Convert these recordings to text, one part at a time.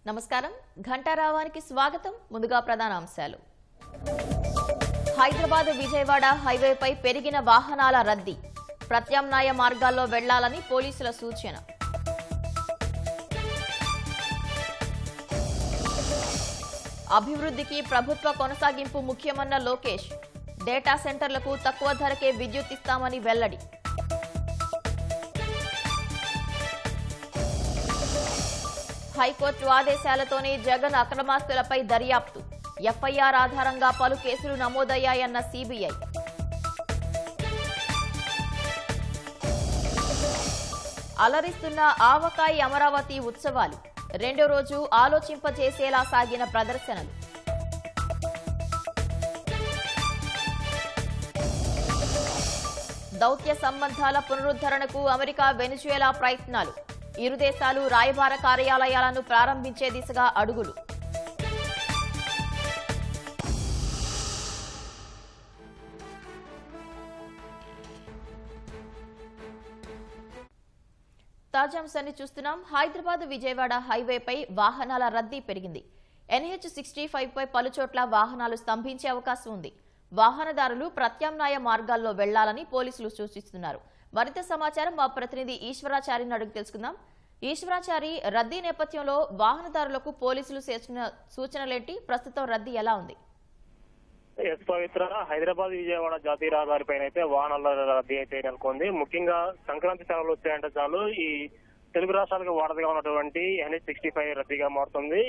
నమస్కారం ఘంటారావానికి స్వాగతం. ముందుగా ప్రధాన అంశాలు. హైదరాబాద్ విజయవాడ హైవేపై పెరిగిన వాహనాల రద్దీ, ప్రత్యామ్నాయ మార్గాల్లో వెళ్లాలని పోలీసుల సూచన. అభివృద్ధికి ప్రభుత్వ కొనసాగింపు ముఖ్యమన్న లోకేష్, డేటా సెంటర్లకు తక్కువ ధరకే విద్యుత్ ఇస్తామని వెల్లడి. హైకోర్టు ఆదేశాలతోనే జగన్ అక్రమాస్తులపై దర్యాప్తు, ఎఫ్ఐఆర్ ఆధారంగా పలు కేసులు నమోదయ్యాయన్న సిబిఐ. అలరిస్తున్న ఆవకాయి అమరావతి ఉత్సవాలు, రెండో రోజు ఆలోచింపజేసేలా సాగిన ప్రదర్శనలు. దౌత్య సంబంధాల పునరుద్ధరణకు అమెరికా వెనిజుయేలా ప్రయత్నాలు, ఇరు దేశాలు రాయబార కార్యాలయాలను ప్రారంభించే దిశగా అడుగులు. తాజాంశాన్ని చూస్తున్నాం. హైదరాబాద్ విజయవాడ హైవేపై వాహనాల రద్దీ పెరిగింది. NH-65 పై పలుచోట్ల వాహనాలు స్తంభించే అవకాశం ఉంది. వాహనదారులు ప్రత్యామ్నాయ మార్గాల్లో వెళ్లాలని పోలీసులు సూచిస్తున్నారు. మరింత సమాచారం మా ప్రతినిధి ఈశ్వరాచారిని అడిగి తెలుసుకుందాం. ఈశ్వరాచారి, రద్దీ నేపథ్యంలో వాహనదారులకు పోలీసులు చేసిన సూచనలేంటి? ప్రస్తుతం రద్దీ ఎలా ఉంది? పవిత్ర, హైదరాబాద్ విజయవాడ జాతీయ రహదారిపైన అయితే వాహనాల రద్దీ అయితే నెలకొంది. ముఖ్యంగా సంక్రాంతి సెలవులు వచ్చాయంటే చాలు ఈ తెలుగు రాష్ట్రాలకు వారధిగా ఉన్నటువంటి NH-65 రద్దీగా మారుతుంది.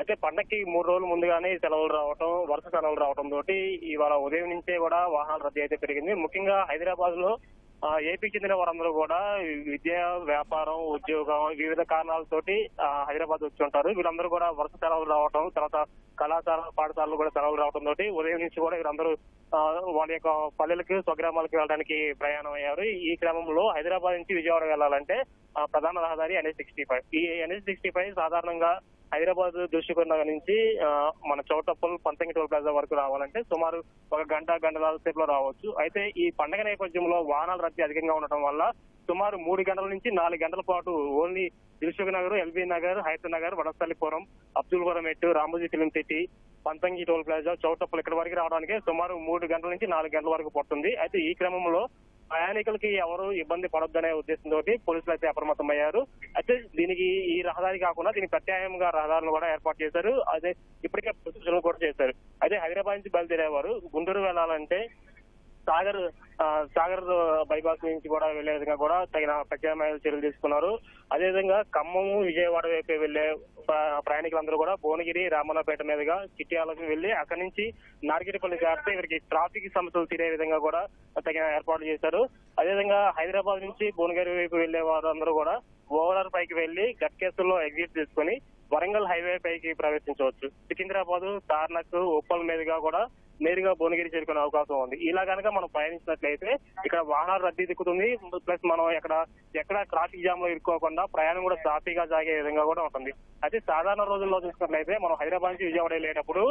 అయితే పండక్కి 3 రోజుల ముందుగానే సెలవులు రావటం, వరుస సెలవులు రావడం తోటి ఇవాళ ఉదయం నుంచే కూడా వాహనాల రద్దీ అయితే పెరిగింది. ముఖ్యంగా హైదరాబాద్ లో ఏపీకి చెందిన వారందరూ కూడా విద్య, వ్యాపారం, ఉద్యోగం వివిధ కారణాలతోటి హైదరాబాద్ వచ్చి ఉంటారు. వీళ్ళందరూ కూడా వరుస సెలవులు రావటం, తర్వాత కళాశాల పాఠశాలలు కూడా సెలవులు రావడం తోటి ఉదయం నుంచి కూడా వీళ్ళందరూ వాళ్ళ యొక్క పల్లెలకు, స్వగ్రామాలకు వెళ్ళడానికి ప్రయాణం అయ్యారు. ఈ క్రమంలో హైదరాబాద్ నుంచి విజయవాడ వెళ్లాలంటే ప్రధాన రహదారి NH-65. ఈ NH-65 సాధారణంగా హైదరాబాద్ దృష్టికొండ నుంచి మన చౌటప్పల్, పంతంగి టోల్ ప్లాజా వరకు రావాలంటే సుమారు 1 గంటల సేపులో రావచ్చు. అయితే ఈ పండగ నేపథ్యంలో వాహనాల రద్దీ అధికంగా ఉండటం వల్ల సుమారు 3 గంటల నుంచి 4 గంటల పాటు only Dilsukhnagar, LB Nagar, Hayathnagar, Vadapallipuram, Abdullapurmet, Ramoji film city, Panthangi toll plaza, Choutuppal ఇక్కడ వరకు రావడానికి సుమారు 3 గంటల నుంచి 4 గంటల వరకు పడుతుంది. అయితే ఈ క్రమంలో ప్రయాణికులకి ఎవరు ఇబ్బంది పడొద్దనే ఉద్దేశంతో పోలీసులు అయితే అప్రమత్తమయ్యారు. అయితే దీనికి ఈ రహదారి కాకుండా దీనికి ప్రత్యామ్నాయంగా రహదారులు కూడా ఏర్పాటు చేశారు. అదే ఇప్పటికే సూచనలు కూడా చేశారు. అయితే హైదరాబాద్ నుంచి బయలుదేరేవారు గుంటూరు వెళ్లాలంటే సాగర్ బైపాస్ నుంచి కూడా వెళ్లే విధంగా కూడా తగిన ప్రత్యామ్నాయ చర్యలు తీసుకున్నారు. అదేవిధంగా ఖమ్మం, విజయవాడ వైపు వెళ్లే ప్రయాణికులందరూ కూడా భువనగిరి, రామన్నపేట మీదుగా చిట్యాలకు వెళ్లి అక్కడి నుంచి నార్గిటిపల్లి చేరితే ఇక్కడికి ట్రాఫిక్ సమస్యలు తీరే విధంగా కూడా తగిన ఏర్పాట్లు చేశారు. అదేవిధంగా హైదరాబాద్ నుంచి భువనగిరి వైపు వెళ్లే వారందరూ కూడా ఓవరాల్ పైకి వెళ్లి గట్కేసుల్లో ఎగ్జిట్ తీసుకుని వరంగల్ హైవే పైకి ప్రవేశించవచ్చు. సికింద్రాబాద్, తార్నక్, ఉప్పల్ మీదుగా కూడా నేరుగా భువనగిరి చేరుకునే అవకాశం ఉంది. ఇలా కనుక మనం ప్రయాణించినట్లయితే ఇక్కడ వాహనాలు రద్దీ దిక్కుతుంది. ప్లస్ మనం ఎక్కడ ట్రాఫిక్ జామ్ లో ఇరుక్కోకుండా ప్రయాణం కూడా సాఫీగా సాగే విధంగా కూడా ఉంటుంది. అయితే సాధారణ రోజుల్లో చూసుకున్నట్లయితే మనం హైదరాబాద్ నుంచి విజయవాడ వెళ్ళేటప్పుడు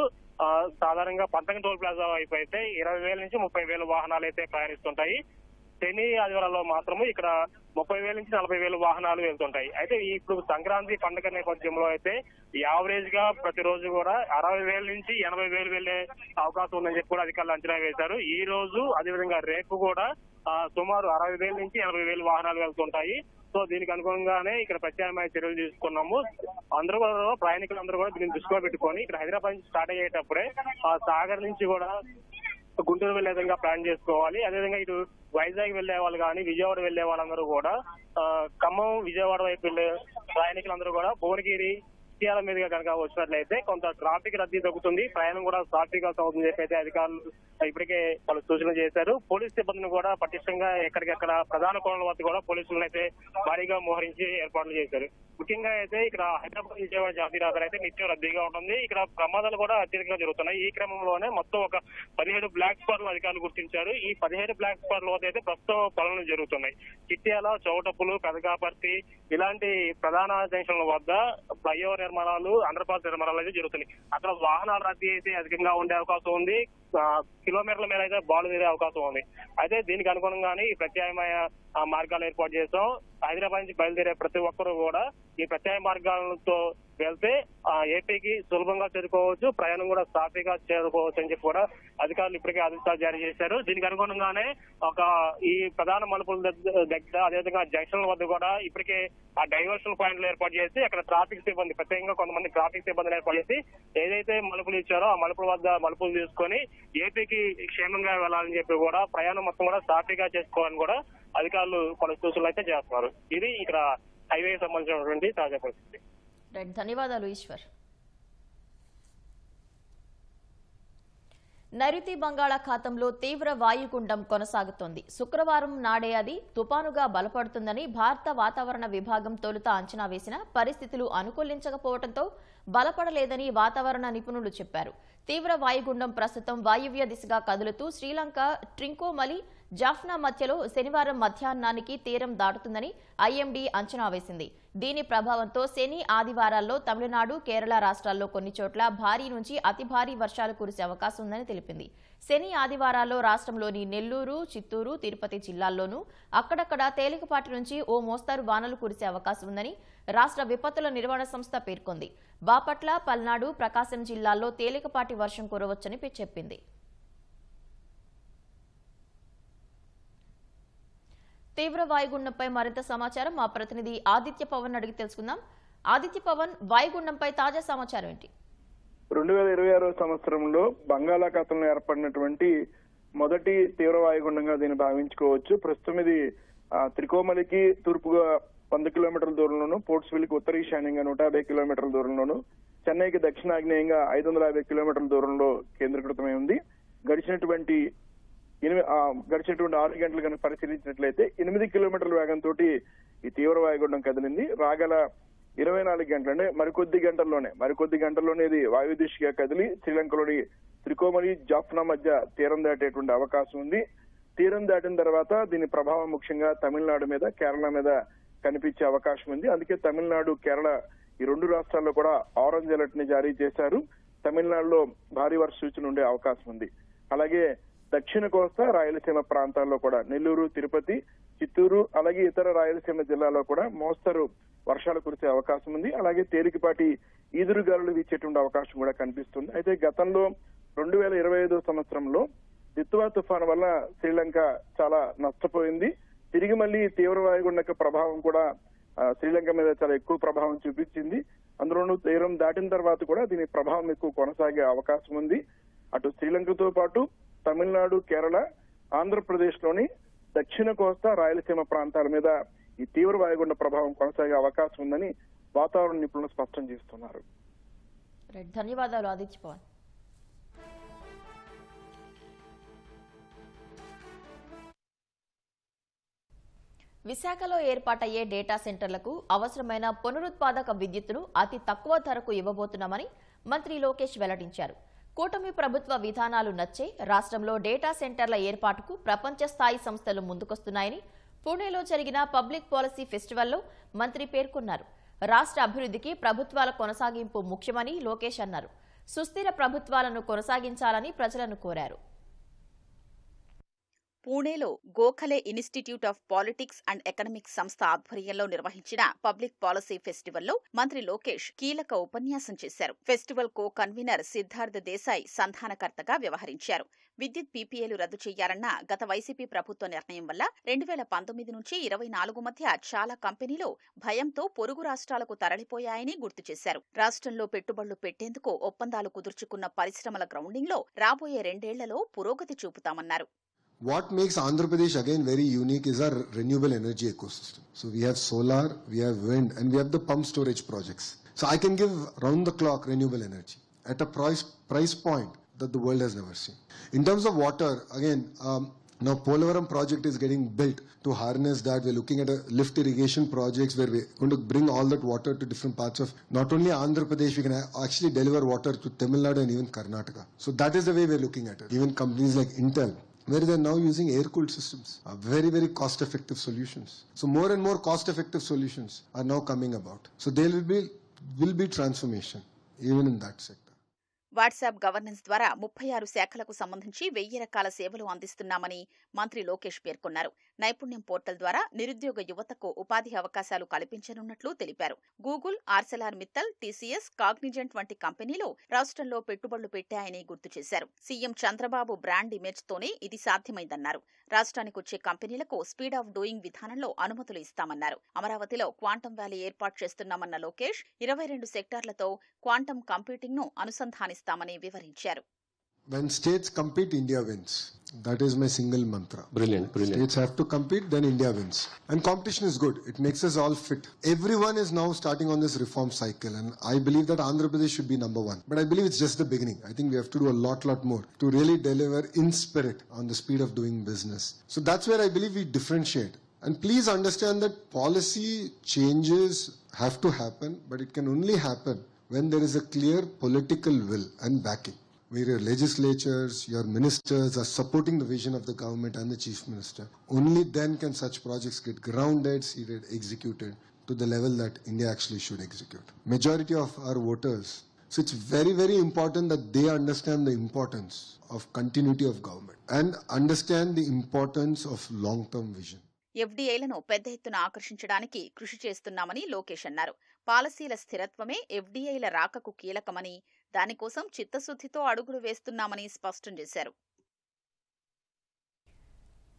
సాధారణంగా పంతంగి టోల్ ప్లాజా వైపు అయితే 20,000 నుంచి 30,000 వాహనాలు అయితే ప్రయాణిస్తుంటాయి. శని, ఆదివారాల్లో మాత్రము ఇక్కడ 30,000 నుంచి 40,000 వాహనాలు వెళ్తుంటాయి. అయితే ఇప్పుడు సంక్రాంతి పండుగ నేపథ్యంలో అయితే యావరేజ్ గా ప్రతిరోజు కూడా 60,000 నుంచి 80,000 వెళ్లే అవకాశం ఉందని చెప్పి కూడా అధికారులు అంచనా వేశారు. ఈ రోజు అదేవిధంగా రేపు కూడా సుమారు 60,000 నుంచి 80,000 వాహనాలు వెళ్తుంటాయి. సో దీనికి అనుగుణంగానే ఇక్కడ ప్రత్యామ్నాయ చర్యలు తీసుకున్నాము. అందరూ కూడా ప్రయాణికులందరూ కూడా దీన్ని దృష్టిలో పెట్టుకొని ఇక్కడ హైదరాబాద్ నుంచి స్టార్ట్ అయ్యేటప్పుడే సాగర్ నుంచి కూడా గుంటూరు వెళ్లే విధంగా ప్లాన్ చేసుకోవాలి. అదేవిధంగా ఇటు వైజాగ్ వెళ్లే వాళ్ళు కానీ, విజయవాడ వెళ్లే వాళ్ళందరూ కూడా ఖమ్మం, విజయవాడ వైపు వెళ్లే ప్రయాణికులందరూ కూడా భువనగిరి, చిట్యాల మీదుగా కనుక వచ్చినట్లయితే కొంత ట్రాఫిక్ రద్దీ తగ్గుతుంది, ప్రయాణం కూడా సాఫీగా సాగుతుంది చెప్పి అయితే అధికారులు ఇప్పటికే వాళ్ళు సూచనలు చేశారు. పోలీస్ సిబ్బందిని కూడా పటిష్టంగా ఎక్కడికెక్కడ ప్రధాన కోణాల వద్ద కూడా పోలీసులను అయితే భారీగా మోహరించి ఏర్పాట్లు చేశారు. ముఖ్యంగా అయితే ఇక్కడ హైదరాబాద్ విజయవాడ జాతీయ రహదారి అయితే నిత్యం రద్దీగా ఉంటుంది. ఇక్కడ ప్రమాదాలు కూడా అత్యధికంగా జరుగుతున్నాయి. ఈ క్రమంలోనే మొత్తం ఒక 17 బ్లాక్ స్పాట్లు అధికారులు గుర్తించారు. ఈ 17 బ్లాక్ స్పాట్ల వద్ద అయితే ప్రస్తుతం పనులు జరుగుతున్నాయి. చిట్యాల, చౌటప్పులు, పెదకాపర్తి ఇలాంటి ప్రధాన జంక్షన్ల వద్ద ఫ్లైఓవర్ నిర్మాణాలు, అండర్ పాస్ నిర్మాణాలు అయితే జరుగుతున్నాయి. అక్కడ వాహనాల రద్దీ అయితే అధికంగా ఉండే అవకాశం ఉంది. కిలోమీటర్ల మేర అయితే బాలు తీరే అవకాశం ఉంది. అయితే దీనికి అనుగుణంగానే ఈ ప్రత్యామ్నాయ మార్గాలు ఏర్పాటు చేస్తాం. హైదరాబాద్ నుంచి బయలుదేరే ప్రతి ఒక్కరూ కూడా ఈ ప్రత్యామ్నాయ మార్గాలతో వెళ్తే ఏపీకి సులభంగా చేరుకోవచ్చు, ప్రయాణం కూడా సాఫీగా చేరుకోవచ్చు అని చెప్పి కూడా అధికారులు ఇప్పటికే ఆదేశాలు జారీ చేశారు. దీనికి అనుగుణంగానే ఈ ప్రధాన మలుపుల దగ్గర అదేవిధంగా జంక్షన్ వద్ద కూడా ఇప్పటికే ఆ డైవర్షన్ పాయింట్లు ఏర్పాటు చేసి అక్కడ ట్రాఫిక్ సిబ్బంది, ప్రత్యేకంగా కొంతమంది ట్రాఫిక్ సిబ్బందిని ఏర్పాటు చేసి ఏదైతే మలుపులు ఇచ్చారో ఆ మలుపుల వద్ద మలుపులు తీసుకొని ఏపీకి క్షేమంగా వెళ్లాలని చెప్పి కూడా ప్రయాణం మొత్తం కూడా సాఫీగా చేసుకోవాలని కూడా అధికారులు పలు సూచనలు అయితే చేస్తున్నారు. ఇది ఇక్కడ హైవేకి సంబంధించినటువంటి తాజా పరిస్థితి. ధన్యవాదాలు ఈశ్వర్. నైరుతి బంగాళాఖాతంలో తీవ్ర వాయుగుండం కొనసాగుతోంది. శుక్రవారం నాడే అది తుపానుగా బలపడుతుందని భారత వాతావరణ విభాగం తొలుత అంచనా వేసిన పరిస్థితులు అనుకూలించకపోవడంతో బలపడలేదని వాతావరణ నిపుణులు చెప్పారు. తీవ్ర వాయుగుండం ప్రస్తుతం వాయువ్య దిశగా కదులుతూ శ్రీలంక ట్రింకోమలి జాఫ్నా మధ్యలో శనివారం మధ్యాహ్నానికి తీరం దాటుతుందని ఐఎండీ అంచనా వేసింది. దీని ప్రభావంతో శని ఆదివారాల్లో తమిళనాడు, కేరళ రాష్ట్రాల్లో కొన్ని చోట్ల భారీ నుంచి అతి భారీ వర్షాలు కురిసే అవకాశం ఉందని తెలిపింది. శని ఆదివారాల్లో రాష్ట్రంలోని నెల్లూరు, చిత్తూరు, తిరుపతి జిల్లాల్లోనూ అక్కడక్కడ తేలికపాటి నుంచి ఓ మోస్తారు వానలు కురిసే అవకాశం ఉందని రాష్ట్ర విపత్తుల నిర్వహణ సంస్థ పేర్కొంది. బాపట్ల, పల్నాడు, ప్రకాశం జిల్లాల్లో తేలికపాటి వర్షం కురవచ్చని చెప్పింది. తీవ్ర వాయుగుండంపై మరింత సమాచారం మా ప్రతినిధి ఆదిత్య పవన్ అడిగి తెలుసుకుందాం. ఆదిత్య పవన్, వాయుగుండంపై తాజా సమాచారం ఏంటి? 2026 సంవత్సరంలో బంగాళాఖాతంలో ఏర్పడినటువంటి మొదటి తీవ్ర వాయుగుండంగా దీన్ని భావించుకోవచ్చు. ప్రస్తుతం ఇది త్రికోమలికి తూర్పుగా 100 కిలోమీటర్ల దూరంలోను, పోర్ట్స్విల్కి ఉత్తర ఈశాన్యంగా 150 కిలోమీటర్ల దూరంలోను, చెన్నైకి దక్షిణాగ్నేయంగా 550 కిలోమీటర్ల దూరంలో కేంద్రీకృతమై ఉంది. గడిచినటువంటి 6 గంటలు కనుక పరిశీలించినట్లయితే 8 కిలోమీటర్ల వేగంతో ఈ తీవ్ర వాయుగుండం కదిలింది. రాగల 24 గంటలు అంటే మరికొద్ది గంటల్లోనే ఇది వాయు దిశగా కదిలి శ్రీలంకలోని త్రికోమలి, జాఫ్నా మధ్య తీరం దాటేటువంటి అవకాశం ఉంది. తీరం దాటిన తర్వాత దీని ప్రభావం ముఖ్యంగా తమిళనాడు మీద, కేరళ మీద కనిపించే అవకాశం ఉంది. అందుకే తమిళనాడు, కేరళ ఈ 2 రాష్ట్రాల్లో కూడా ఆరెంజ్ అలర్ట్ ని జారీ చేశారు. తమిళనాడులో భారీ వర్ష సూచన ఉండే అవకాశం ఉంది. అలాగే దక్షిణ కోస్తా, రాయలసీమ ప్రాంతాల్లో కూడా నెల్లూరు, తిరుపతి, చిత్తూరు అలాగే ఇతర రాయలసీమ జిల్లాలో కూడా మోస్తరు వర్షాలు కురిసే అవకాశం ఉంది. అలాగే తేలికపాటి ఈదురుగాలులు వీచేటువంటి అవకాశం కూడా కనిపిస్తుంది. అయితే గతంలో 2025 సంవత్సరంలో దిత్వా తుఫాను వల్ల శ్రీలంక చాలా నష్టపోయింది. తిరిగి మళ్ళీ తీవ్ర వాయుగుండ ప్రభావం కూడా శ్రీలంక మీద చాలా ఎక్కువ ప్రభావం చూపించింది. అందులోనూ తీరం దాటిన తర్వాత కూడా దీని ప్రభావం ఎక్కువ కొనసాగే అవకాశం ఉంది. అటు శ్రీలంకతో పాటు తమిళనాడు, కేరళ, ఆంధ్రప్రదేశ్ లోని దక్షిణ కోస్తా, రాయలసీమ ప్రాంతాల మీద ఈ తీవ్ర వాయుగుండ ప్రభావం కొనసాగే అవకాశం ఉందని వాతావరణ నిపుణులు స్పష్టం చేస్తున్నారు. ధన్యవాదాలు ఆదిత్య పవన్. విశాఖలో ఏర్పాటయ్యే డేటా సెంటర్లకు అవసరమైన పునరుత్పాదక విద్యుత్తును అతి తక్కువ ధరకు ఇవ్వబోతున్నామని మంత్రి లోకేష్ వెల్లడించారు. కూటమి ప్రభుత్వ విధానాలు నచ్చే రాష్ట్రంలో డేటా సెంటర్ల ఏర్పాటుకు ప్రపంచ స్థాయి సంస్థలు ముందుకొస్తున్నాయని పూణేలో జరిగిన పబ్లిక్ పాలసీ ఫెస్టివల్లో మంత్రి పేర్కొన్నారు. రాష్ట్ర అభివృద్ధికి ప్రభుత్వాల కొనసాగింపు ముఖ్యమని లోకేష్ అన్నారు. సుస్థిర ప్రభుత్వాలను కొనసాగించాలని ప్రజలను కోరారు. పూణేలో Gokhale institute of politics and economics సంస్థ ఆధ్వర్యంలో నిర్వహించిన పబ్లిక్ పాలసీ ఫెస్టివల్లో మంత్రి లోకేష్ కీలక ఉపన్యాసం చేశారు. Festival co convener Siddharth Desai సంధానకర్తగా వ్యవహరించారు. విద్యుత్ పీపీఏలు రద్దు చేయాలన్న గత వైసీపీ ప్రభుత్వ నిర్ణయం వల్ల 2019 నుంచి 24 మధ్య చాలా కంపెనీలు భయంతో పొరుగు రాష్ట్రాలకు తరలిపోయాయని గుర్తు చేశారు. రాష్ట్రంలో పెట్టుబడులు పెట్టేందుకు ఒప్పందాలు కుదుర్చుకున్న పరిశ్రమల గ్రౌండింగ్లో రాబోయే 2 ఏళ్లలో పురోగతి చూపుతామన్నారు. What makes Andhra Pradesh again very unique is our renewable energy ecosystem. So we have solar, we have wind, and we have the pump storage projects. So I can give round the clock renewable energy at a price point that the world has never seen. In terms of water, again, now Polavaram project is getting built to harness that. We're looking at a lift irrigation projects where we're going to bring all that water to different parts of not only Andhra Pradesh, we can actually deliver water to Tamil Nadu and even Karnataka. So that is the way we're looking at it. Even companies like Intel, where they're now using air-cooled systems, are very, very cost-effective solutions. So more and more cost-effective solutions are now coming about. So there will be transformation even in that sector. WhatsApp governance ద్వారా 36 శాఖలకు సంబంధించి 1000 రకాల సేవలు అందిస్తున్నామని మంత్రి లోకేష్ పేర్కొన్నారు. నైపుణ్యం portal ద్వారా నిరుద్యోగ యువతకు ఉపాధి అవకాశాలు కల్పించనున్నట్లు తెలిపారు. Google, Arcelor Mittal, TCS, Cognizant వంటి కంపెనీలు రాష్ట్రంలో పెట్టుబడులు పెట్టాయని గుర్తు చేశారు. సీఎం చంద్రబాబు బ్రాండ్ ఇమేజ్తోనే ఇది సాధ్యమైందన్నారు. రాష్ట్రానికి వచ్చే కంపెనీలకు స్పీడ్ ఆఫ్ డూయింగ్ విధానంలో అనుమతులు ఇస్తామన్నారు. అమరావతిలో క్వాంటమ్ వ్యాలీ ఏర్పాటు చేస్తున్నామన్న లోకేష్ 22 సెక్టార్లతో క్వాంటమ్ కంప్యూటింగ్ ను అనుసంధానిస్తామని వివరించారు. When states compete, India wins. That is my single mantra. Brilliant. States have to compete, then India wins. And competition is good. It makes us all fit. Everyone is now starting on this reform cycle, and I believe that Andhra Pradesh should be number one. But I believe it's just the beginning. I think we have to do a lot more to really deliver in spirit on the speed of doing business. So that's where I believe we differentiate. And please understand that policy changes have to happen, but it can only happen when there is a clear political will and backing. Where your legislatures, your ministers are supporting the vision of the government and the chief minister. Only then can such projects get grounded, seeded, executed to the level that India actually should execute. Majority of our voters. So it's very important that they understand the importance of continuity of government and understand the importance of long-term vision. ఎఫ్డీఐలను పెద్ద ఎత్తున ఆకర్షించడానికి కృషి చేస్తున్నామని లోకేష్ అన్నారు. పాలసీల స్థిరత్వమే ఎఫ్డీఐల రాకకు కీలకమని, దానికోసం చిత్తశుద్ధితో అడుగులు వేస్తున్నామని స్పష్టం చేశారు.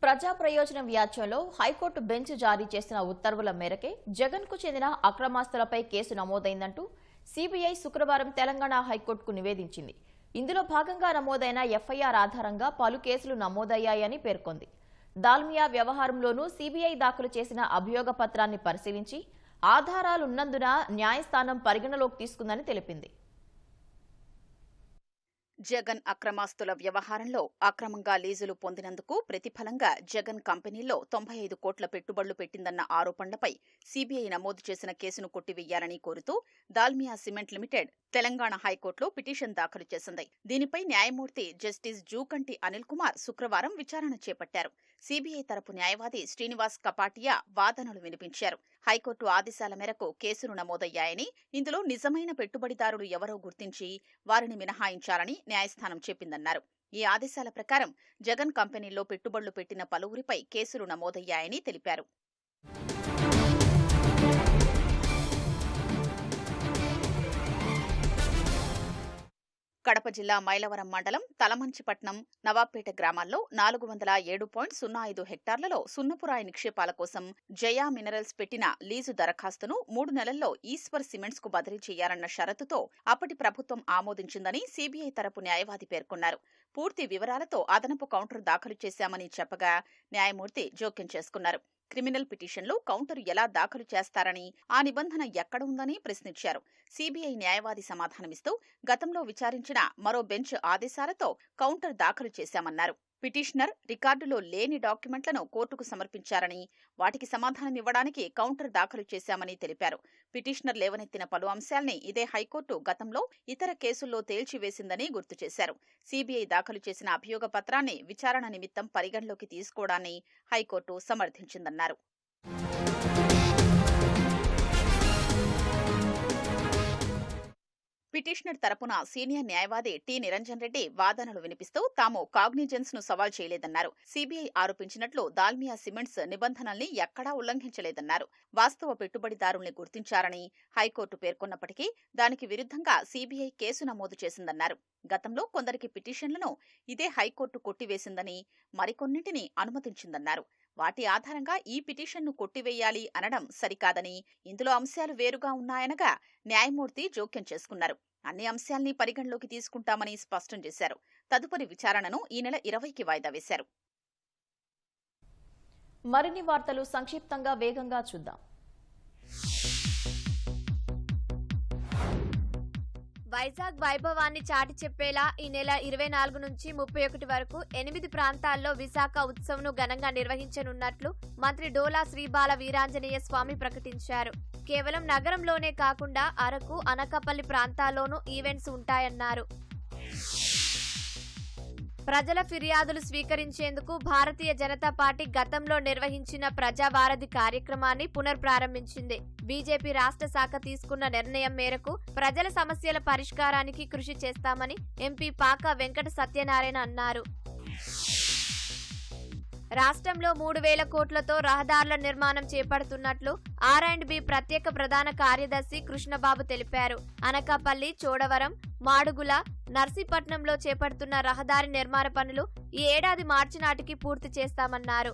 ప్రజా ప్రయోజన వ్యాజ్యంలో హైకోర్టు బెంచ్ జారీ చేసిన ఉత్తర్వుల మేరకే జగన్ కు చెందిన అక్రమాస్తులపై కేసు నమోదైందంటూ సీబీఐ శుక్రవారం తెలంగాణ హైకోర్టుకు నివేదించింది. ఇందులో భాగంగా నమోదైన ఎఫ్ఐఆర్ ఆధారంగా పలు కేసులు నమోదయ్యాయని పేర్కొంది. దాల్మియా వ్యవహారంలోనూ సీబీఐ దాఖలు చేసిన అభియోగ పత్రాన్ని పరిశీలించి ఆధారాలున్నందున న్యాయస్థానం పరిగణలోకి తీసుకుందని తెలిపింది. జగన్ అక్రమాస్తుల వ్యవహారంలో అక్రమంగా లీజులు పొందినందుకు ప్రతిఫలంగా జగన్ కంపెనీల్లో 95 కోట్ల పెట్టుబడులు పెట్టిందన్న ఆరోపణలపై సీబీఐ నమోదు చేసిన కేసును కొట్టివేయాలని కోరుతూ దాల్మియా సిమెంట్ లిమిటెడ్ తెలంగాణ హైకోర్టులో పిటిషన్ దాఖలు చేసింది. దీనిపై న్యాయమూర్తి జస్టిస్ జూకంటి అనిల్ కుమార్ శుక్రవారం విచారణ చేపట్టారు. సీబీఐ తరపు న్యాయవాది శ్రీనివాస్ కపాటియా వాదనలు వినిపించారు. హైకోర్టు ఆదేశాల మేరకు కేసులు నమోదయ్యాయని, ఇందులో నిజమైన పెట్టుబడిదారులు ఎవరో గుర్తించి వారిని మినహాయించాలని న్యాయస్థానం చెప్పిందన్నారు. ఈ ఆదేశాల ప్రకారం జగన్ కంపెనీల్లో పెట్టుబడులు పెట్టిన పలువురిపై కేసులు నమోదయ్యాయని తెలిపారు. కడప జిల్లా మైలవరం మండలం తలమంచిపట్నం, నవాబ్పేట గ్రామాల్లో 407.05 హెక్టార్లలో సున్నపురాయి నిక్షేపాల కోసం జయా మినరల్స్ పెట్టిన లీజు దరఖాస్తును 3 నెలల్లో ఈశ్వర్ సిమెంట్స్ కు బదిలీ చేయాలన్న షరతుతో అప్పటి ప్రభుత్వం ఆమోదించిందని సీబీఐ తరపు న్యాయవాది పేర్కొన్నారు. పూర్తి వివరాలతో అదనపు కౌంటర్ దాఖలు చేశామని చెప్పగా న్యాయమూర్తి జోక్యం చేసుకున్నారు. క్రిమినల్ పిటిషన్లు కౌంటర్ ఎలా దాఖలు చేస్తారని, ఆ నిబంధన ఎక్కడ ఉందని ప్రశ్నించారు. సీబీఐ న్యాయవాది సమాధానమిస్తూ గతంలో విచారించిన మరో బెంచ్ ఆదేశాలతో కౌంటర్ దాఖలు చేశామన్నారు. పిటిషనర్ రికార్డులో లేని డాక్యుమెంట్లను కోర్టుకు సమర్పించారని, వాటికి సమాధానమివ్వడానికి కౌంటర్ దాఖలు చేశామని తెలిపారు. పిటిషనర్ లేవనెత్తిన పలు అంశాల్ని ఇదే హైకోర్టు గతంలో ఇతర కేసుల్లో తేల్చివేసిందని గుర్తు చేశారు. సీబీఐ దాఖలు చేసిన అభియోగ పత్రాన్ని విచారణ నిమిత్తం పరిగణలోకి తీసుకోవడాన్ని హైకోర్టు సమర్థించిందన్నారు. పిటిషనర్ తరపున సీనియర్ న్యాయవాది టి నిరంజన్ రెడ్డి వాదనలు వినిపిస్తూ తాము కాగ్నిజెన్స్ ను సవాల్ చేయలేదన్నారు. సీబీఐ ఆరోపించినట్లు దాల్మియా సిమెంట్స్ నిబంధనల్ని ఎక్కడా ఉల్లంఘించలేదన్నారు. వాస్తవ పెట్టుబడిదారుల్ని గుర్తించారని హైకోర్టు పేర్కొన్నప్పటికీ దానికి విరుద్ధంగా సీబీఐ కేసు నమోదు చేసిందన్నారు. గతంలో కొందరికి పిటిషన్లను ఇదే హైకోర్టు కొట్టివేసిందని, మరికొన్నింటిని అనుమతించిందన్నారు. వాటి ఆధారంగా ఈ పిటిషన్ను కొట్టివేయాలి అనడం సరికాదని, ఇందులో అంశాలు వేరుగా ఉన్నాయనగా న్యాయమూర్తి జోక్యం చేసుకున్నారు. అన్ని అంశాల్ని పరిగణలోకి తీసుకుంటామని స్పష్టం చేశారు. తదుపరి విచారణను ఈ నెల 20కి వాయిదా వేశారు. మరిన్ని వార్తలు సంక్షిప్తంగా వేగంగా చూద్దాం. వైజాగ్ వైభవాన్ని చాటి చెప్పేలా ఈ నెల 24 నుంచి 31 వరకు 8 ప్రాంతాల్లో విశాఖ ఉత్సవ్ను ఘనంగా నిర్వహించనున్నట్లు మంత్రి డోలా శ్రీబాల వీరాంజనేయ స్వామి ప్రకటించారు. కేవలం నగరంలోనే కాకుండా అరకు, అనకాపల్లి ప్రాంతాల్లోనూ ఈవెంట్స్ ఉంటాయన్నారు. ప్రజల ఫిర్యాదులు స్వీకరించేందుకు భారతీయ జనతా పార్టీ గతంలో నిర్వహించిన ప్రజావారధి కార్యక్రమాన్ని పునర్ప్రారంభించింది. బీజేపీ రాష్ట్ర శాఖ తీసుకున్న నిర్ణయం మేరకు ప్రజల సమస్యల పరిష్కారానికి కృషి చేస్తామని ఎంపీ పాకా వెంకట సత్యనారాయణ అన్నారు. రాష్ట్రంలో 3,000 కోట్లతో రహదారుల నిర్మాణం చేపడుతున్నట్లు R&B ప్రత్యేక ప్రధాన కార్యదర్శి కృష్ణబాబు తెలిపారు. అనకాపల్లి, చోడవరం, మాడుగుల, నర్సీపట్నంలో చేపడుతున్న రహదారి నిర్మాణ పనులు ఈ ఏడాది మార్చి నాటికి పూర్తి చేస్తామన్నారు.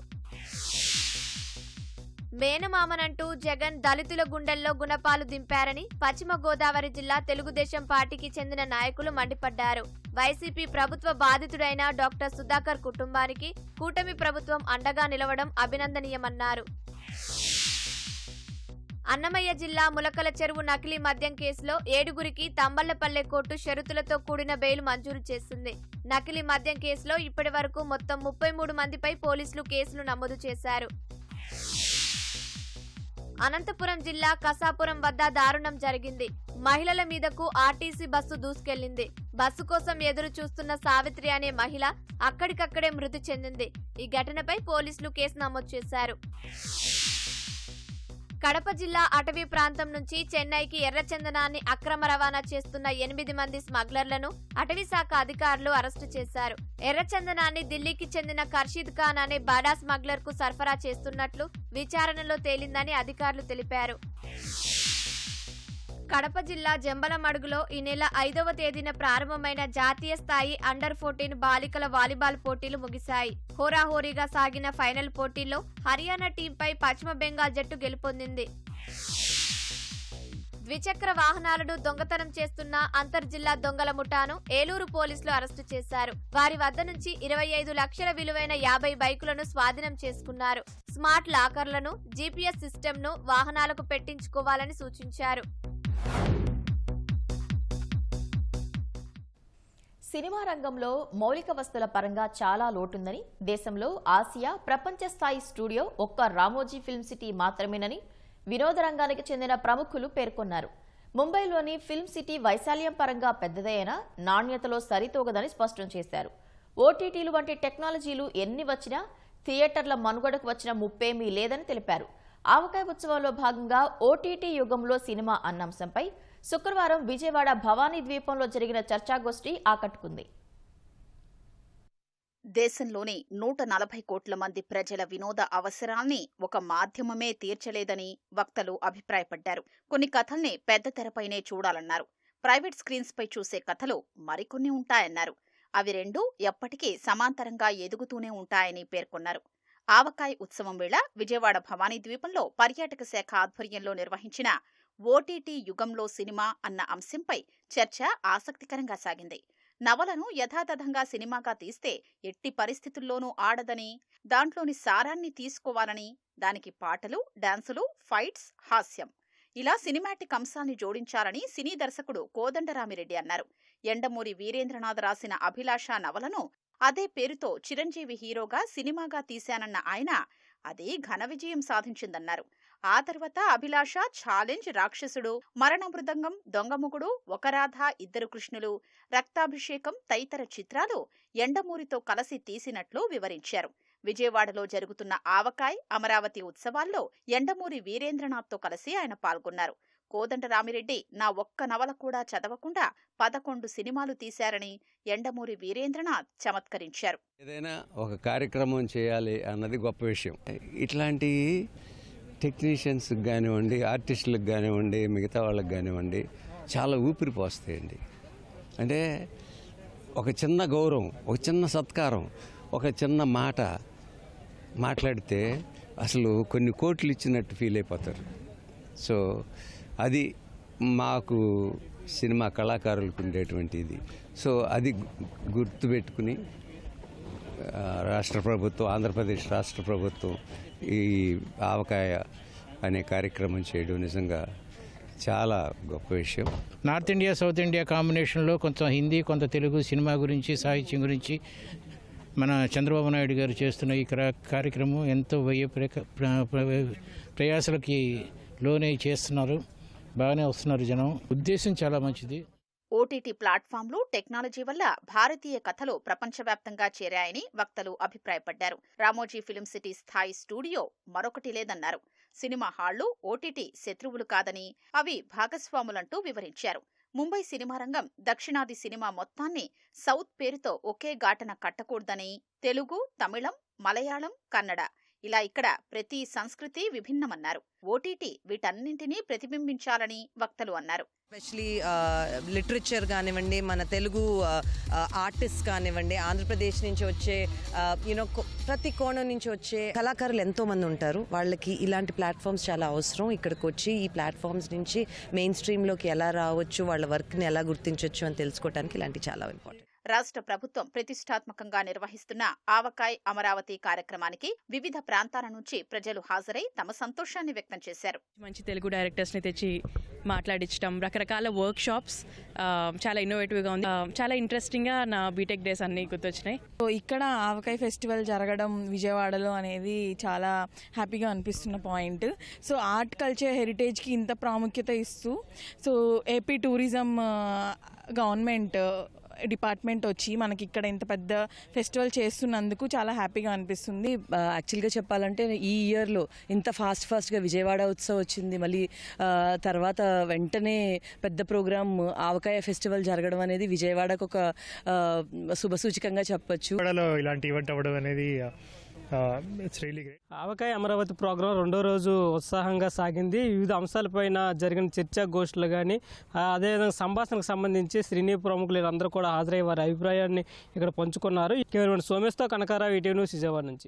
మేనమామనంటూ జగన్ దళితుల గుండెల్లో గుణపాలు దింపారని పశ్చిమ గోదావరి జిల్లా తెలుగుదేశం పార్టీకి చెందిన నాయకులు మండిపడ్డారు. వైసీపీ ప్రభుత్వ బాధితుడైన డాక్టర్ సుధాకర్ కుటుంబానికి కూటమి ప్రభుత్వం అండగా నిలవడం అభినందనీయమన్నారు. అన్నమయ్య జిల్లా ములకల చెరువు నకిలీ మద్యం కేసులో 7గురికి తంబళ్లపల్లె కోర్టు షరతులతో కూడిన బెయిల్ మంజూరు చేసింది. నకిలీ మద్యం కేసులో ఇప్పటి వరకు మొత్తం 33 మందిపై పోలీసులు కేసులు నమోదు చేశారు. అనంతపురం జిల్లా కసాపురం వద్ద దారుణం జరిగింది. మహిళల మీదకు ఆర్టీసీ బస్సు దూసుకెళ్లింది. బస్సు కోసం ఎదురు చూస్తున్న సావిత్రి అనే మహిళ అక్కడికక్కడే మృతి చెందింది. ఈ ఘటనపై పోలీసులు కేసు నమోదు చేశారు. కడప జిల్లా అటవీ ప్రాంతం నుంచి చెన్నైకి ఎర్రచందనాన్ని అక్రమ రవాణా చేస్తున్న 8 మంది స్మగ్లర్లను అటవీ శాఖ అధికారులు అరెస్టు చేశారు. ఎర్రచందనాన్ని ఢిల్లీకి చెందిన ఖర్షీద్ ఖాన్ అనే బాడా స్మగ్లర్ కు సరఫరా చేస్తున్నట్లు విచారణలో తేలిందని అధికారులు తెలిపారు. కడప జిల్లా జంబలమడుగులో ఈ నెల 5వ తేదీన ప్రారంభమైన జాతీయ స్థాయి అండర్-14 బాలికల వాలీబాల్ పోటీలు ముగిశాయి. హోరాహోరీగా సాగిన ఫైనల్ పోటీల్లో హర్యానా టీంపై పశ్చిమ బెంగాల్ జట్టు గెలుపొందింది. ద్విచక్ర వాహనాలను దొంగతనం చేస్తున్న అంతర్జిల్లా దొంగల ముఠాను ఏలూరు పోలీసులు అరెస్టు చేశారు. వారి వద్ద నుంచి 25 లక్షల విలువైన 50 బైకులను స్వాధీనం చేసుకున్నారు. స్మార్ట్ లాకర్లను, జీపీఎస్ సిస్టమ్ను వాహనాలకు పెట్టించుకోవాలని సూచించారు. సినిమా రంగంలో మౌలిక వస్తువుల పరంగా చాలా లోటుందని, దేశంలో ఆసియా ప్రపంచ స్థాయి స్టూడియో ఒక్క రామోజీ ఫిల్మ్ సిటీ మాత్రమేనని వినోద రంగానికి చెందిన ప్రముఖులు పేర్కొన్నారు. ముంబైలోని ఫిల్మ్ సిటీ వైశాల్యం పరంగా పెద్దదైనా నాణ్యతలో సరితూగదని స్పష్టం చేశారు. ఓటీటీలు వంటి టెక్నాలజీలు ఎన్ని వచ్చినా థియేటర్ల మనుగడకు వచ్చిన ముప్పేమీ లేదని తెలిపారు. ఆవకాయ ఉత్సవంలో భాగంగా ఓటీటీ యుగంలో సినిమా అన్న అంశంపై శుక్రవారం విజయవాడ భవానీ ద్వీపంలో జరిగిన చర్చాగోష్ఠి ఆకట్టుకుంది. దేశంలోని 140 కోట్ల మంది ప్రజల వినోద అవసరాల్ని ఒక మాధ్యమమే తీర్చలేదని వక్తలు అభిప్రాయపడ్డారు. కొన్ని కథల్ని పెద్ద తెరపైనే చూడాలన్నారు. ప్రైవేట్ స్క్రీన్స్ పై చూసే కథలు మరికొన్ని ఉంటాయన్నారు. అవి రెండూ ఎప్పటికీ సమాంతరంగా ఎదుగుతూనే ఉంటాయని పేర్కొన్నారు. ఆవకాయ ఉత్సవం వేళ విజయవాడ భవానీ ద్వీపంలో పర్యాటక శాఖ ఆధ్వర్యంలో నిర్వహించిన ఓటీటీ యుగంలో సినిమా అన్న అంశంపై చర్చ ఆసక్తికరంగా సాగింది. నవలను యథాతథంగా సినిమాగా తీస్తే ఎట్టి పరిస్థితుల్లోనూ ఆడదని, దాంట్లోని సారాన్ని తీసుకోవాలని, దానికి పాటలు, డాన్సులు, ఫైట్స్, హాస్యం ఇలా సినిమాటిక్ అంశాన్ని జోడించాలని సినీ దర్శకుడు కోదండరామిరెడ్డి అన్నారు. యండమూరి వీరేంద్రనాథ్ రాసిన అభిలాష నవలను అదే పేరుతో చిరంజీవి హీరోగా సినిమాగా తీశానన్న ఆయన అది ఘన విజయం సాధించిందన్నారు. ఆ తర్వాత అభిలాష, ఛాలెంజ్, రాక్షసుడు, మరణ మృదంగం, దొంగముగుడు, ఒక రాధ, ఇద్దరు కృష్ణులు, రక్తాభిషేకం తదితర చిత్రాలు యండమూరితో కలిసి తీసినట్లు వివరించారు. విజయవాడలో జరుగుతున్న ఆవకాయ్, అమరావతి ఉత్సవాల్లో యండమూరి వీరేంద్రనాథ్తో కలిసి ఆయన పాల్గొన్నారు. కోదండరామిరెడ్డి నా ఒక్క నవల కూడా చదవకుండా 11 సినిమాలు తీశారని యండమూరి వీరేంద్రనాథ్ చమత్కరించారు. ఏదైనా ఒక కార్యక్రమం చేయాలి అన్నది గొప్ప విషయం. ఇట్లాంటి టెక్నీషియన్స్కి కానివ్వండి, ఆర్టిస్టులకు కానివ్వండి, మిగతా వాళ్ళకి కానివ్వండి చాలా ఊపిరి పోస్తాయండి. అంటే ఒక చిన్న గౌరవం, ఒక చిన్న సత్కారం, ఒక చిన్న మాట మాట్లాడితే అసలు కొన్ని కోట్లు ఇచ్చినట్టు ఫీల్ అయిపోతారు. సో అది మాకు సినిమా కళాకారులకు ఉండేటువంటి ఇది. సో అది గుర్తుపెట్టుకుని రాష్ట్ర ప్రభుత్వం, ఆంధ్రప్రదేశ్ రాష్ట్ర ప్రభుత్వం ఈ ఆవకాయ అనే కార్యక్రమం చేయడం నిజంగా చాలా గొప్ప విషయం. నార్త్ ఇండియా, సౌత్ ఇండియా కాంబినేషన్లో కొంత హిందీ, కొంత తెలుగు సినిమా గురించి, సాహిత్యం గురించి మన చంద్రబాబు నాయుడు గారు చేస్తున్న ఈ కార్యక్రమం ఎంతో ప్రయాసలకి లోనే చేస్తున్నారు. బాగానే వస్తున్నారు జనం. ఉద్దేశం చాలా మంచిది. ఓటీటీ ప్లాట్ఫామ్లు, టెక్నాలజీ వల్ల భారతీయ కథలు ప్రపంచవ్యాప్తంగా చేరాయని వక్తలు అభిప్రాయపడ్డారు. రామోజీ ఫిల్మ్ సిటీ స్థాయి స్టూడియో మరొకటి లేదన్నారు. సినిమా హాళ్లు ఓటీటీ శత్రువులు కాదని, అవి భాగస్వాములంటూ వివరించారు. ముంబై సినిమా రంగం దక్షిణాది సినిమా మొత్తాన్ని సౌత్ పేరుతో ఒకే ఘాటన కట్టకూడదని, తెలుగు, తమిళం, మలయాళం, కన్నడ ఇలా ఇక్కడ ప్రతి సంస్కృతి విభిన్నమన్నారు. ఓటీటీ వీటన్నింటినీ ప్రతిబింబించాలని వక్తలు అన్నారు. ఎస్పెషలీ లిటరేచర్ కానివ్వండి, మన తెలుగు ఆర్టిస్ట్ కానివ్వండి, ఆంధ్రప్రదేశ్ నుంచి వచ్చే ప్రతి కోణం నుంచి వచ్చే కళాకారులు ఎంతోమంది ఉంటారు. వాళ్ళకి ఇలాంటి ప్లాట్ఫామ్స్ చాలా అవసరం. ఇక్కడికి వచ్చి ఈ ప్లాట్ఫామ్స్ నుంచి మెయిన్ స్ట్రీమ్లోకి ఎలా రావచ్చు, వాళ్ళ వర్క్ని ఎలా గుర్తించవచ్చు అని తెలుసుకోవడానికి ఇలాంటివి చాలా ఇంపార్టెంట్. రాష్ట్ర ప్రభుత్వం ప్రతిష్టాత్మకంగా నిర్వహిస్తున్న ఆవకాయ్ అమరావతి కార్యక్రమానికి వివిధ ప్రాంతాల నుంచి ప్రజలు హాజరై తమ సంతోషాన్ని వ్యక్తం చేశారు. మంచి తెలుగు డైరెక్టర్స్ని తెచ్చి మాట్లాడించడం, రకరకాల వర్క్ షాప్స్ చాలా ఇన్నోవేటివ్గా ఉంది. చాలా ఇంట్రెస్టింగ్గా నా బీటెక్ డేస్ అన్ని గుర్తొచ్చినాయి. సో ఇక్కడ ఆవకాయ్ ఫెస్టివల్ జరగడం విజయవాడలో అనేది చాలా హ్యాపీగా అనిపిస్తున్న పాయింట్. సో ఆర్ట్ కల్చర్ హెరిటేజ్కి ఇంత ప్రాముఖ్యత ఇస్తూ so AP tourism government department వచ్చి మనకి ఇక్కడ ఇంత పెద్ద ఫెస్టివల్ చేస్తున్నందుకు చాలా హ్యాపీగా అనిపిస్తుంది. యాక్చువల్గా చెప్పాలంటే ఈ ఇయర్లో ఇంత ఫాస్ట్గా విజయవాడ ఉత్సవం వచ్చింది. మళ్ళీ తర్వాత వెంటనే పెద్ద ప్రోగ్రామ్ ఆవకాయ ఫెస్టివల్ జరగడం అనేది విజయవాడకు ఒక శుభసూచకంగా చెప్పొచ్చు. ఇలాంటి ఈవెంట్ అవ్వడం అనేది ఆవకాయ అమరావతి ప్రోగ్రాం 2వ రోజు ఉత్సాహంగా సాగింది. వివిధ అంశాలపైన జరిగిన చర్చా గోష్ఠులు కానీ, అదేవిధంగా సంభాషణకు సంబంధించి శ్రీని ప్రముఖులు అందరూ కూడా హాజరై వారి అభిప్రాయాన్ని ఇక్కడ పంచుకున్నారు. కేవలం సోమేశ్తో కనకారావు, ఈటీవీ న్యూస్, విజయవాడ నుంచి.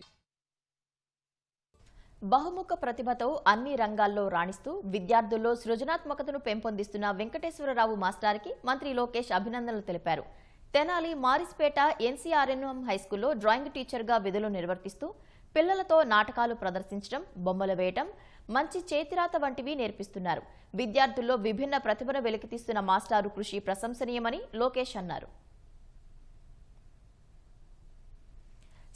బహుముఖ ప్రతిభతో అన్ని రంగాల్లో రాణిస్తూ విద్యార్థుల్లో సృజనాత్మకతను పెంపొందిస్తున్న వెంకటేశ్వరరావు మాస్టార్కి మంత్రి లోకేష్ అభినందనలు తెలిపారు. తెనాలి మారిస్పేట ఎన్సీఆర్ఎన్ఎం హైస్కూల్లో డ్రాయింగ్ టీచర్గా విధులు నిర్వర్తిస్తూ పిల్లలతో నాటకాలు ప్రదర్శించడం, బొమ్మలు వేయటం, మంచి చేతిరాత వంటివి నేర్పిస్తున్నారు. విద్యార్థుల్లో విభిన్న ప్రతిభను వెలికితీస్తున్న మాస్టారు కృషి ప్రశంసనీయమని లోకేష్ అన్నారు.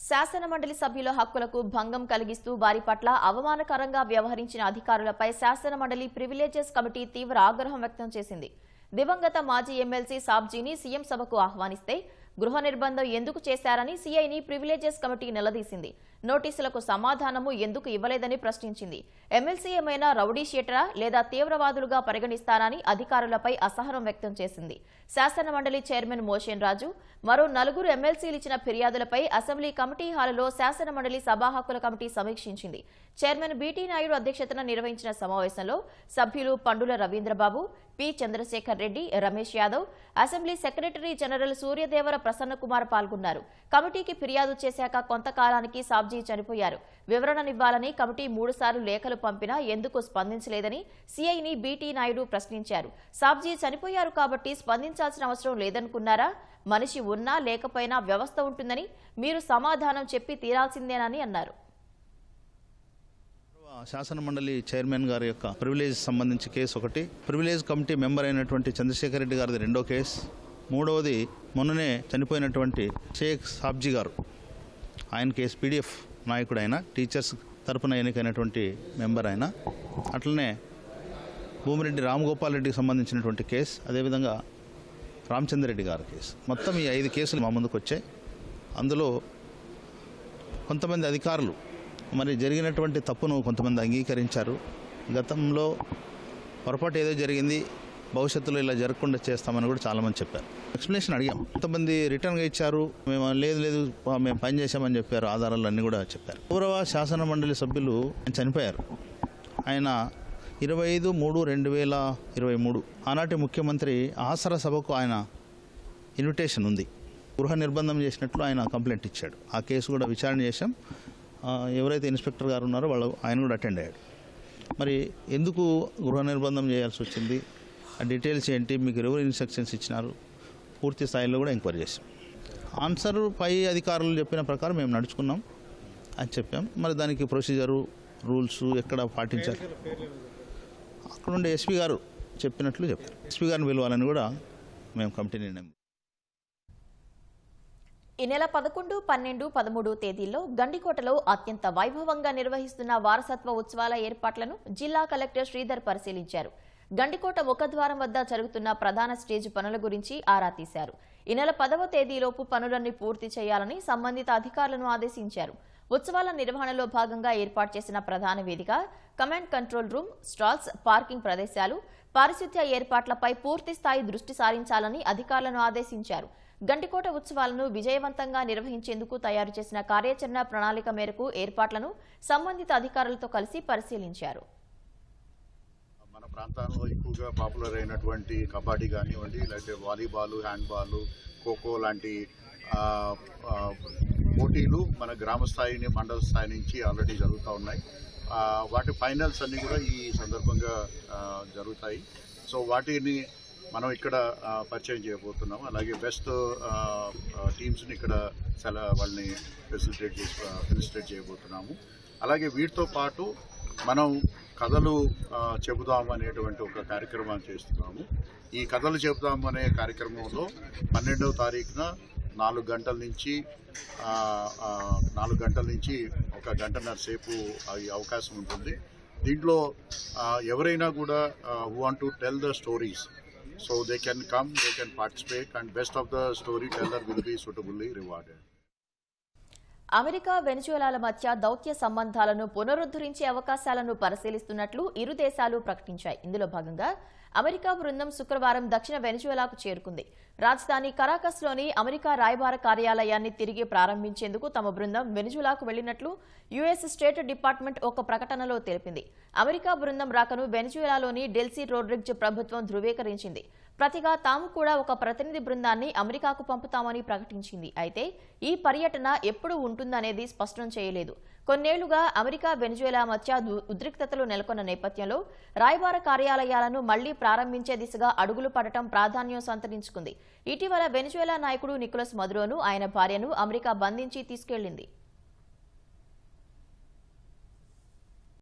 శాసనమండలి సభ్యుల హక్కులకు భంగం కలిగిస్తూ వారి పట్ల అవమానకరంగా వ్యవహరించిన అధికారులపై శాసనమండలి ప్రివిలేజెస్ కమిటీ తీవ్ర ఆగ్రహం వ్యక్తం చేసింది. దివంగత మాజీ ఎమ్మెల్సీ సాబ్జీని సీఎం సభకు ఆహ్వానిస్తే గృహ నిర్బంధం ఎందుకు చేశారని సీఐని ప్రివిలేజెస్ కమిటీ నిలదీసింది. నోటీసులకు సమాధానము ఎందుకు ఇవ్వలేదని ప్రశ్నించింది. ఎమ్మెల్సీ ఏమైనా రౌడీ షీటరా లేదా తీవ్రవాదులుగా పరిగణిస్తారని అధికారులపై అసహనం వ్యక్తం చేసింది. శాసనమండలి చైర్మన్ మోషన్ రాజు మరో 4 ఎమ్మెల్సీలు ఇచ్చిన ఫిర్యాదులపై అసెంబ్లీ కమిటీ హాలులో శాసనమండలి సభా హక్కుల కమిటీ సమీక్షించింది. చైర్మన్ బీటీ నాయుడు అధ్యక్షతన నిర్వహించిన సమావేశంలో సభ్యులు Pandula Ravindrababu, P Chandrasekhar Reddy, Ramesh Yadav, assembly secretary general Suryadevara Prasannakumar పాల్గొన్నారు. కమిటీకి ఫిర్యాదు చేశాక కొంతకాలానికి సాబ్జీ చనిపోయారు. వివరణనివ్వాలని కమిటీ 3 సార్లు లేఖలు పంపినా ఎందుకు స్పందించలేదని సీఐని బీటీ నాయుడు ప్రశ్నించారు. సాబ్జీ చనిపోయారు కాబట్టి స్పందించాల్సిన అవసరం లేదనుకున్నారా? మనిషి ఉన్నా లేకపోయినా వ్యవస్థ ఉంటుందని మీరు సమాధానం చెప్పి తీరాల్సిందేనని అన్నారు. శాసన మండలి చైర్మన్ గారి యొక్క ప్రివిలేజ్ సంబంధించి కేసు ఒకటి, ప్రివిలేజ్ కమిటీ మెంబర్ అయినటువంటి చంద్రశేఖర్ రెడ్డి గారిది 2వ కేసు, 3వది మొన్ననే చనిపోయినటువంటి షేక్ సాబ్జీ గారు, ఆయన కేసు పీడిఎఫ్ నాయకుడు, ఆయన టీచర్స్ తరపున ఎన్నికైనటువంటి మెంబర్ ఆయన. అట్లనే భూమిరెడ్డి రామగోపాల్ రెడ్డికి సంబంధించినటువంటి కేసు, అదేవిధంగా రామచంద్రరెడ్డి గారి కేసు. మొత్తం ఈ 5 కేసులు మా ముందుకు వచ్చాయి. అందులో కొంతమంది అధికారులు మరి జరిగినటువంటి తప్పును కొంతమంది అంగీకరించారు. గతంలో పొరపాటు ఏదో జరిగింది, భవిష్యత్తులో ఇలా జరగకుండా చేస్తామని కూడా చాలామంది చెప్పారు. ఎక్స్ప్లెనేషన్ అడిగాం, కొంతమంది రిటర్న్గా ఇచ్చారు, మేము లేదు మేము పని చేశామని చెప్పారు, ఆధారాలు అన్నీ కూడా చెప్పారు. గౌరవ శాసన మండలి సభ్యులు చనిపోయారు. ఆయన 25/3/2023 ఆనాటి ముఖ్యమంత్రి ఆసరా సభకు ఆయన ఇన్విటేషన్ ఉంది. గృహ నిర్బంధం చేసినట్లు ఆయన కంప్లైంట్ ఇచ్చాడు. ఆ కేసు కూడా విచారణ చేశాం. ఎవరైతే ఇన్స్పెక్టర్ గారు ఉన్నారో ఆయన కూడా అటెండ్ అయ్యాడు. మరి ఎందుకు గృహ నిర్బంధం చేయాల్సి వచ్చింది, ఆ డీటెయిల్స్ ఏంటి, మీకు ఎవరు ఇన్స్ట్రక్షన్స్ ఇచ్చినారు, పూర్తి స్థాయిలో కూడా ఎంక్వైరీ చేశాం. ఆన్సర్ పై అధికారులు చెప్పిన ప్రకారం మేము నడుచుకున్నాం అని చెప్పాం. మరి దానికి ప్రొసీజరు, రూల్స్ ఎక్కడ పాటించాలి, అక్కడ ఉండే ఎస్పీ గారు చెప్పినట్లు చెప్పారు. ఎస్పీ గారిని పిలవాలని కూడా మేము కమిటీ నిర్ణయం. ఈ నెల 11, 12, 13 తేదీల్లో గండికోటలో అత్యంత వైభవంగా నిర్వహిస్తున్న వారసత్వ ఉత్సవాల ఏర్పాట్లను జిల్లా కలెక్టర్ శ్రీధర్ పరిశీలించారు. గండికోట ముఖద్వారం వద్ద జరుగుతున్న ప్రధాన స్టేజ్ పనుల గురించి ఆరా తీశారు. ఈ నెల 10వ తేదీలోపు పనులన్నీ పూర్తి చేయాలని సంబంధిత అధికారులను ఆదేశించారు. ఉత్సవాల నిర్వహణలో భాగంగా ఏర్పాటు చేసిన ప్రధాన వేదిక, command control room, stalls, parking ప్రదేశాలు, పారిశుద్ధ్య ఏర్పాట్లపై పూర్తి స్థాయి దృష్టి సారించాలని అధికారులను ఆదేశించారు. గండికోట ఉత్సవాలను విజయవంతంగా నిర్వహించేందుకు తయారు చేసిన కార్యాచరణ ప్రణాళిక మేరకు ఏర్పాట్లను సంబంధిత అధికారులతో కలిసి పరిశీలించారు. మన ప్రాంతాల్లో ఎక్కువగా పాపులర్ అయినటువంటి కబడ్డీ కానివ్వండి, లేకపోతే వాలీబాల్, హ్యాండ్బాల్, ఖోఖో లాంటి పోటీలు మన గ్రామ స్థాయి, మండల స్థాయి నుంచి ఆల్రెడీ జరుగుతూ ఉన్నాయి. వాటి ఫైనల్స్ అన్నీ కూడా ఈ సందర్భంగా జరుగుతాయి. సో వాటిని మనం ఇక్కడ పరిచయం చేయబోతున్నాము. అలాగే బెస్ట్ టీమ్స్ని ఇక్కడ వాళ్ళని ఫెసిలిటేట్ చేయబోతున్నాము. అలాగే వీటితో పాటు మనం కథలు చెబుదాం అనేటువంటి ఒక కార్యక్రమాన్ని చేస్తున్నాము. ఈ కథలు చెబుదాం అనే కార్యక్రమంలో 12వ తారీఖున 4 గంటల నుంచి 1 గంటన్నర సేపు ఈ అవకాశం ఉంటుంది. దీంట్లో ఎవరైనా కూడా who want to tell the stories, so they can come, they can participate, and best of the storyteller will be suitably rewarded. America, వెనిజుయలాల మధ్య దౌత్య సంబంధాలను పునరుద్ధరించే అవకాశాలను పరిశీలిస్తున్నట్లు ఇరు దేశాలు ప్రకటించాయి. ఇందులో భాగంగా అమెరికా బృందం శుక్రవారం దక్షిణ వెనిజుయలాకు చేరుకుంది. రాజధాని కరాకస్లోని అమెరికా రాయబార కార్యాలయాన్ని తిరిగి ప్రారంభించేందుకు తమ బృందం వెనిజులాకు వెళ్లినట్లు యుఎస్ స్టేట్ డిపార్ట్మెంట్ ఒక ప్రకటనలో తెలిపింది. అమెరికా బృందం రాకను వెనిజుయలాలోని డెల్సీ రోడ్రిగ్జ్ ప్రభుత్వం ధృవీకరించింది. ప్రతిగా తాము కూడా ఒక ప్రతినిధి బృందాన్ని అమెరికాకు పంపుతామని ప్రకటించింది. అయితే ఈ పర్యటన ఎప్పుడు ఉంటుందనేది స్పష్టం చేయలేదు. కొన్నేళ్లుగా అమెరికా, వెనిజుయలా మధ్య ఉద్రిక్తతలు నెలకొన్న నేపథ్యంలో రాయబార కార్యాలయాలను మళ్లీ ప్రారంభించే దిశగా అడుగులు పడటం ప్రాధాన్యం సంతరించుకుంది. ఇటీవల వెనిజుయలా నాయకుడు నికోలస్ మదురోను, ఆయన భార్యను అమెరికా బంధించి తీసుకెళ్లింది.